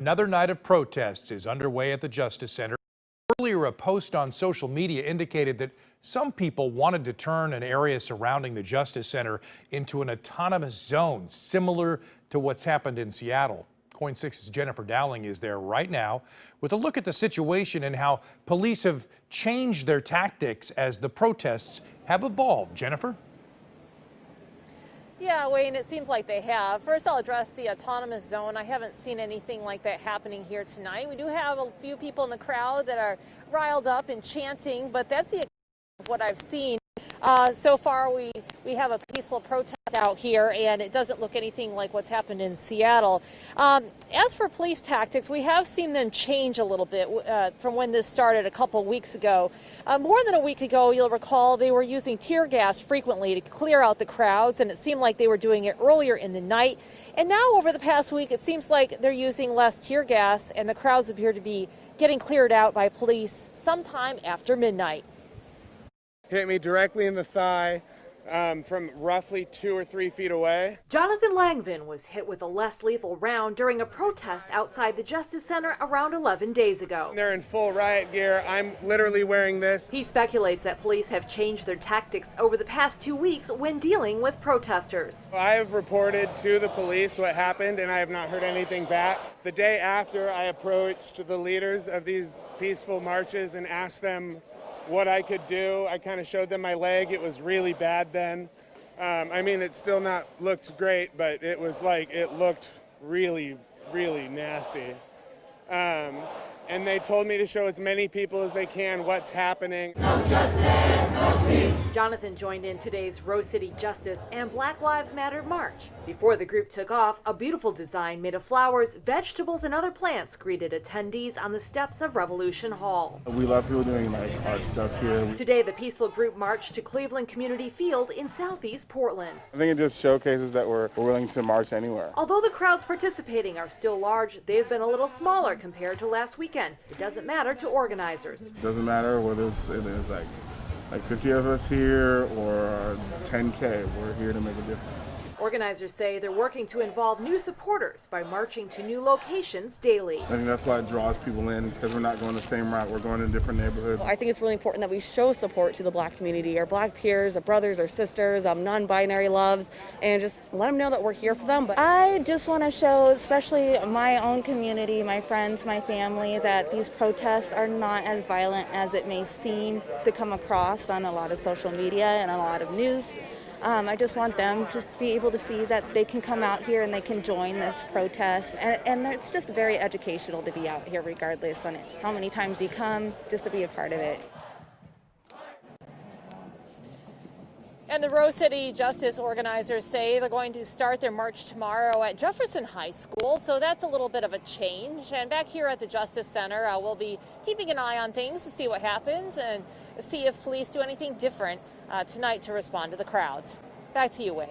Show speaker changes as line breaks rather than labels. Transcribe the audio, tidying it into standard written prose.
Another night of protests is underway at the Justice Center. Earlier, a post on social media indicated that some people wanted to turn an area surrounding the Justice Center into an autonomous zone, similar to what's happened in Seattle. KOIN 6's Jennifer Dowling is there right now with a look at the situation and how police have changed their tactics as the protests have evolved. Jennifer?
Yeah, Wayne, it seems like they have. First, I'll address the autonomous zone. I haven't seen anything like that happening here tonight. We do have a few people in the crowd that are riled up and chanting, but that's the of what I've seen. So far, we have a peaceful protest out here, and it doesn't look anything like what's happened in Seattle. As for police tactics, we have seen them change a little bit from when this started a couple weeks ago. More than a week ago, you'll recall, they were using tear gas frequently to clear out the crowds, and it seemed like they were doing it earlier in the night. And now, over the past week, it seems like they're using less tear gas, and the crowds appear to be getting cleared out by police sometime after midnight.
Hit me directly in the thigh from roughly 2 or 3 feet away.
Jonathan Langvin was hit with a less lethal round during a protest outside the Justice Center around 11 days ago.
They're in full riot gear. I'm literally wearing this.
He speculates that police have changed their tactics over the past 2 weeks when dealing with protesters.
I have reported to the police what happened, and I have not heard anything back. The day after, I approached the leaders of these peaceful marches and asked them what I could do. I kind of showed them my leg. It was really bad then. I mean, it still not looks great, but it was like, it looked really, really nasty. And they told me to show as many people as they can what's happening.
No justice, no peace. Jonathan joined in today's Rose City Justice and Black Lives Matter march. Before the group took off, a beautiful design made of flowers, vegetables, and other plants greeted attendees on the steps of Revolution Hall.
We love people doing like art stuff here.
Today, the peaceful group marched to Cleveland Community Field in southeast Portland.
I think it just showcases that we're willing to march anywhere.
Although the crowds participating are still large, they've been a little smaller compared to last weekend. It doesn't matter to organizers.
It doesn't matter whether it is like 50 of us here or 10K. We're here to make a difference.
Organizers say they're working to involve new supporters by marching to new locations daily.
I think that's why it draws people in, because we're not going the same route. We're going to different neighborhoods.
I think it's really important that we show support to the Black community, our Black peers, our brothers, our sisters, non-binary loves, and just let them know that we're here for them. But
I just want to show, especially my own community, my friends, my family, that these protests are not as violent as it may seem to come across on a lot of social media and a lot of news. I just want them to be able to see that they can come out here and they can join this protest. And it's just very educational to be out here regardless on how many times you come, just to be a part of it.
And the Rose City Justice organizers say they're going to start their march tomorrow at Jefferson High School, so that's a little bit of a change. And back here at the Justice Center, we'll be keeping an eye on things to see what happens and see if police do anything different tonight to respond to the crowds. Back to you, Wayne.